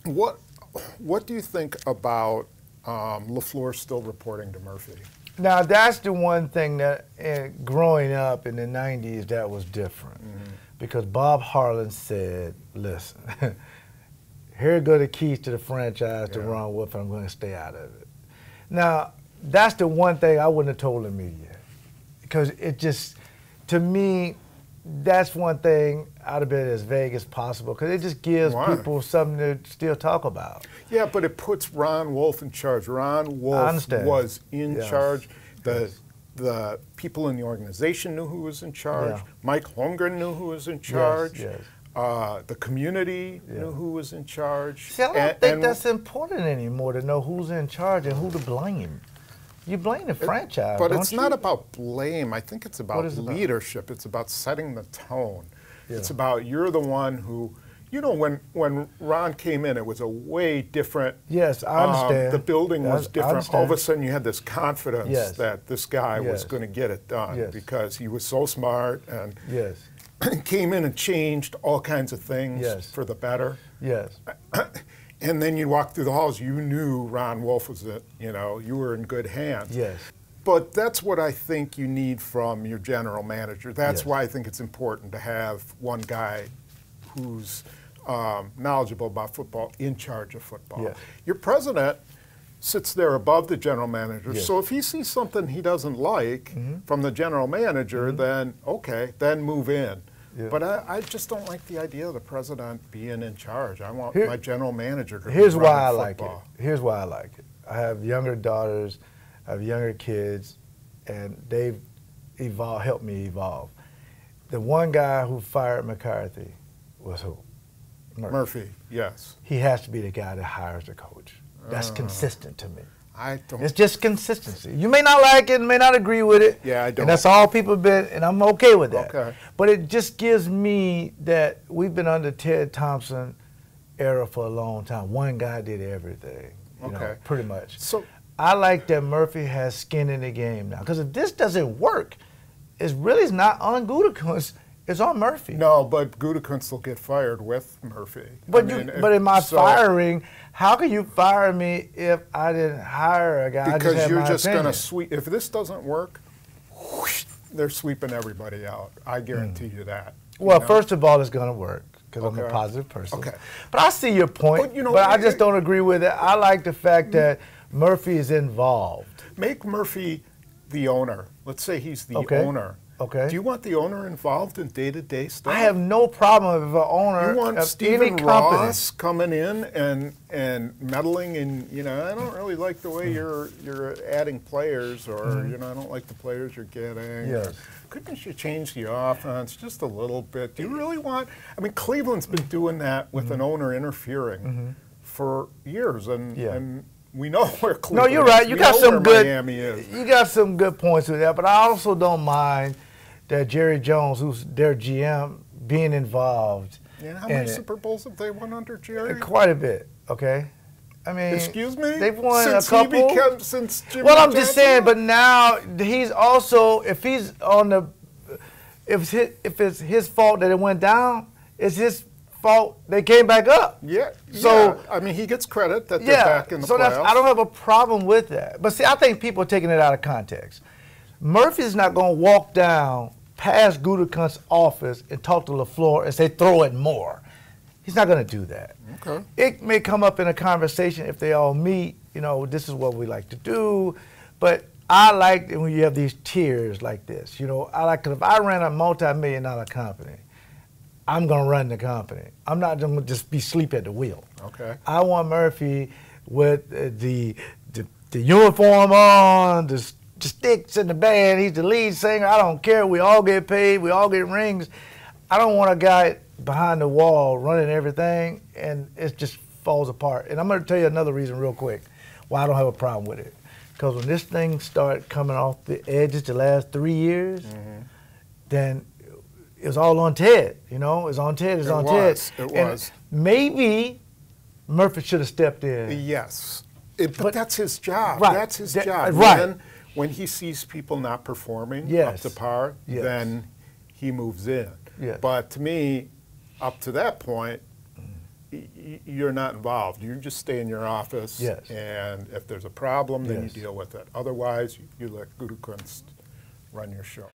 What do you think about LaFleur still reporting to Murphy? Now, that's the one thing that growing up in the 90s that was different. Because Bob Harlan said, listen, here go the keys to the franchise to Ron Wolf, and I'm going to stay out of it. Now, that's the one thing I wouldn't have told the media. Because it just, to me, that's one thing I'd have been as vague as possible, because it just gives people something to still talk about. Yeah, but it puts Ron Wolf in charge. Ron Wolf was in charge. The people in the organization knew who was in charge. Mike Holmgren knew who was in charge. The community knew who was in charge. See, I don't think that's important anymore, to know who's in charge and who to blame. You blame the franchise, but it's not about blame. I think it's about leadership. It's about setting the tone. It's about, you're the one who, you know, when Ron came in, it was a way different. Yes, I understand. The building was different. All of a sudden, you had this confidence that this guy was going to get it done because he was so smart and came in and changed all kinds of things for the better. And then you walk through the halls, you knew Ron Wolf was you know, you were in good hands. But that's what I think you need from your general manager. That's why I think it's important to have one guy who's knowledgeable about football in charge of football. Your president sits there above the general manager. So if he sees something he doesn't like from the general manager, then okay, then move in. But I just don't like the idea of the president being in charge. I want my general manager to Here's why I like it. Here's why I like it. I have younger daughters, I have younger kids, and they've helped me evolve. The one guy who fired McCarthy was who? Murphy, yes. He has to be the guy that hires the coach. That's consistent to me. I don't. It's just consistency. You may not like it, may not agree with it. Yeah, I don't. And that's all people have been, and I'm okay with that. But it just gives me that we've been under Ted Thompson era for a long time. One guy did everything, you know, pretty much. So I like that Murphy has skin in the game now. Because if this doesn't work, it's really not on Gutekunst. It's on Murphy. No, but Gutekunst will get fired with Murphy. But but in my firing, how can you fire me if I didn't hire a guy? Because you're just going to sweep. If this doesn't work, whoosh, they're sweeping everybody out. I guarantee you that. Well, first of all, it's going to work because I'm a positive person. But I see your point, but I just don't agree with it. I like the fact that Murphy is involved. Make Murphy the owner. Let's say he's the owner. Do you want the owner involved in day-to-day stuff? I have no problem with the owner. You want Stephen Ross coming in and meddling in, you know, I don't really like the way you're adding players, or, you know, I don't like the players you're getting. Couldn't you change the offense just a little bit? Do you really want, I mean, Cleveland's been doing that with an owner interfering for years, and we know where Cleveland is. No, you're right. You got some good. Miami is. You got some good points with that, but I also don't mind that Jerry Jones, who's their GM, being involved. Yeah, how many Super Bowls have they won under Jerry? Quite a bit. Okay. I mean, excuse me? They've won since a couple. He became, since Jimmy well, I'm Johnson? just saying, but now he's also, if he's on the, if it's his fault that it went down, it's his fault they came back up. So I mean, he gets credit that they're back in the playoffs. I don't have a problem with that. But see, I think people are taking it out of context. Murphy's not going to walk down past Gutekunst's office and talk to LaFleur and say, throw it more. He's not going to do that. It may come up in a conversation if they all meet, you know, this is what we like to do. But I like it when you have these tiers like this. You know, I like, because if I ran a multi-million-dollar company, I'm going to run the company. I'm not going to just be asleep at the wheel. I want Murphy with the uniform on, the sticks in the band. He's the lead singer. I don't care. We all get paid. We all get rings. I don't want a guy behind the wall running everything, and it just falls apart. And I'm going to tell you another reason real quick why I don't have a problem with it. Because when this thing started coming off the edges the last 3 years, then it was all on Ted, you know? It's on Ted, it's on Ted. It was. Maybe Murphy should have stepped in. Yes. But that's his job. That's his job. When he sees people not performing up to par, then he moves in. But to me, up to that point, you're not involved. You just stay in your office, yes. and if there's a problem, then yes. you deal with it. Otherwise, you let Gutekunst run your show.